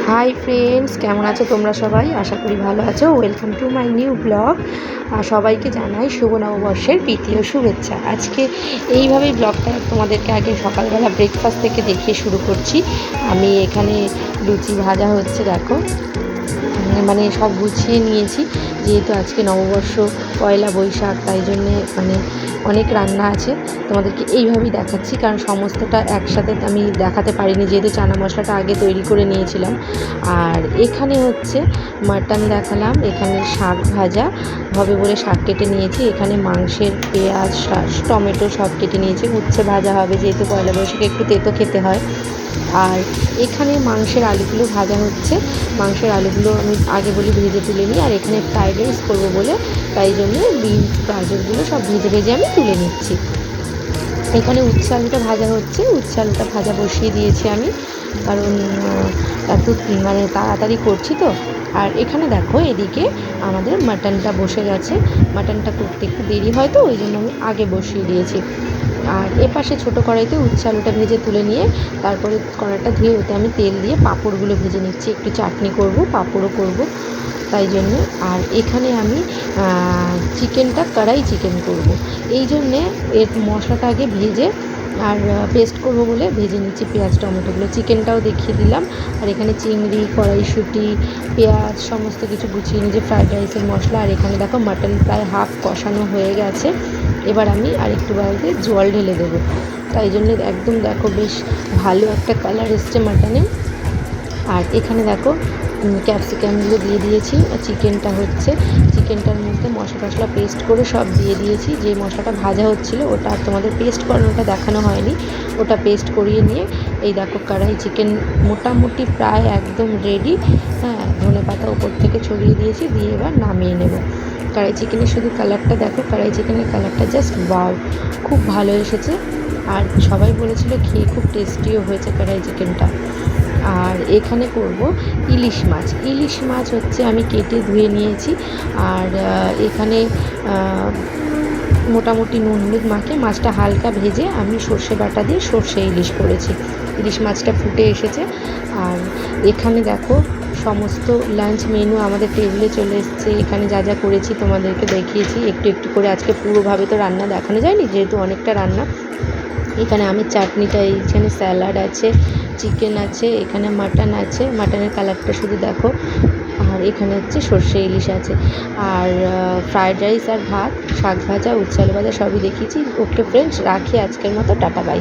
Hi friends, কেমন আছো তোমরা সবাই? আশা করি ভালো আছো। Welcome to my new blog. সবাইকে জানাই শুভ নববর্ষের প্রীতি ও শুভেচ্ছা। আজকে এইভাবেই ব্লগটা তোমাদেরকে আগে সকালবেলা ব্রেকফাস্ট থেকে দেখিয়ে শুরু করছি। আমি এখানে লুচি ভাজা হচ্ছে, দেখো। মানে সব গুছিয়ে নিয়েছি, যেহেতু আজকে নববর্ষ, পয়লা বৈশাখ, তাই জন্যে অনেক রান্না আছে। তোমাদেরকে এইভাবেই দেখাচ্ছি, কারণ সমস্তটা একসাথে আমি দেখাতে পারিনি, যেহেতু চানা মশলাটা আগে তৈরি করে নিয়েছিলাম। আর এখানে হচ্ছে মাটন দেখালাম, এখানে শাক ভাজা হবে বলে শাক কেটে নিয়েছি, এখানে মাংসের পেঁয়াজ টমেটো সব কেটে নিয়েছি। উচ্ছে ভাজা হবে, যেহেতু পয়লা বৈশাখে একটু তেতো খেতে হয়। আর এখানে মাংসের আলুগুলো ভাজা হচ্ছে। মাংসের আলুগুলো আমি আগে বলি ভেজে তুলে নিই। আর এখানে ফ্রাইড রাইস করবো বলে, তাই জন্য বিনস গাজরগুলো সব ভেজে ভেজে আমি তুলে নিচ্ছি। এখানে উচ্ছে আলুটা ভাজা হচ্ছে, উচ্ছে আলুটা ভাজা বসিয়ে দিয়েছি আমি, কারণ একটু তাড়াতাড়ি করছি তো। আর এখানে দেখো, এদিকে আমাদের মাটনটা বসে গেছে। মাটনটা করতে একটু দেরি হয় তো, ওই জন্য আমি আগে বসিয়ে দিয়েছি। আর এপাশে ছোটো কড়াইতে উচ্ছে আলুটা ভেজে তুলে নিয়ে তারপরে কড়াইটা ধুয়ে ওতে আমি তেল দিয়ে পাঁপড়গুলো ভেজে নিচ্ছি। একটু চাটনি করব, পাঁপড়ও করব, তাই জন্যে। আর এখানে আমি চিকেনটা কড়াই চিকেন করব, এই জন্যে এর মশলাটা আগে ভেজে আর পেস্ট করব বলে ভেজে নিচ্ছি পেঁয়াজ টমেটোগুলো। চিকেনটাও দেখিয়ে দিলাম। আর এখানে চিংড়ি, কড়াইশুঁটি, পেঁয়াজ সমস্ত কিছু গুছিয়ে নিয়েছি, ফ্রাইড রাইসের মশলা। আর এখানে দেখো মাটন প্রায় হাফ কষানো হয়ে গেছে। এবার আমি আর একটু বাড়িতে জল ঢেলে দেবো, তাই জন্য একদম দেখো বেশ ভালো একটা কালার এসছে মাটনে। আর এখানে দেখো ক্যাপসিকামগুলো দিয়ে দিয়েছি। চিকেনটা হচ্ছে, চিকেনটার মধ্যে মশলা টশলা পেস্ট করে সব দিয়ে দিয়েছি। যে মশলাটা ভাজা হচ্ছিলো ওটা আর তোমাদের পেস্ট করানোটা দেখানো হয়নি, ওটা পেস্ট করিয়ে নিয়ে এই দেখো কড়াই চিকেন মোটামুটি প্রায় একদম রেডি। হ্যাঁ, ধনেপাতা ওপর থেকে ছড়িয়ে দিয়েছি, দিয়ে এবার নামিয়ে নেব। কড়াই চিকেনের শুধু কালারটা দেখো, কড়াই চিকেনের কালারটা জাস্ট ওয়াও, খুব ভালো এসেছে। আর সবাই বলেছিল খেয়ে খুব টেস্টিও হয়েছে কড়াই চিকেনটা। আর এখানে করব ইলিশ মাছ। ইলিশ মাছ হচ্ছে আমি কেটে ধুয়ে নিয়েছি। আর এখানে মোটামুটি নুন হলুদ মাখিয়ে মাছটা হালকা ভেজে আমি সর্ষে বাটা দিয়ে সর্ষে ইলিশ করেছি। ইলিশ মাছটা ফুটে এসেছে। আর এখানে দেখো সমস্ত লাঞ্চ মেনু আমাদের টেবিলে চলে এসেছে। এখানে যা যা করেছি তোমাদেরকে দেখিয়েছি একটু একটু করে। আজকে পুরোভাবে তো রান্না দেখানো যায়নি, যেহেতু অনেকটা রান্না। এখানে আমের চাটনিটা, এইখানে স্যালাড আছে, চিকেন আছে, এখানে মাটন আছে, মাটনের কালারটা শুধু দেখো। আর এখানে হচ্ছে সর্ষে ইলিশ আছে। আর ফ্রায়েড রাইস আর ভাত, শাক ভাজা, উচ্ছে আলু ভাজা সবই দেখিয়েছি। ওকে ফ্রেন্ডস, রাখি আজকের মতো, টাটা বাই।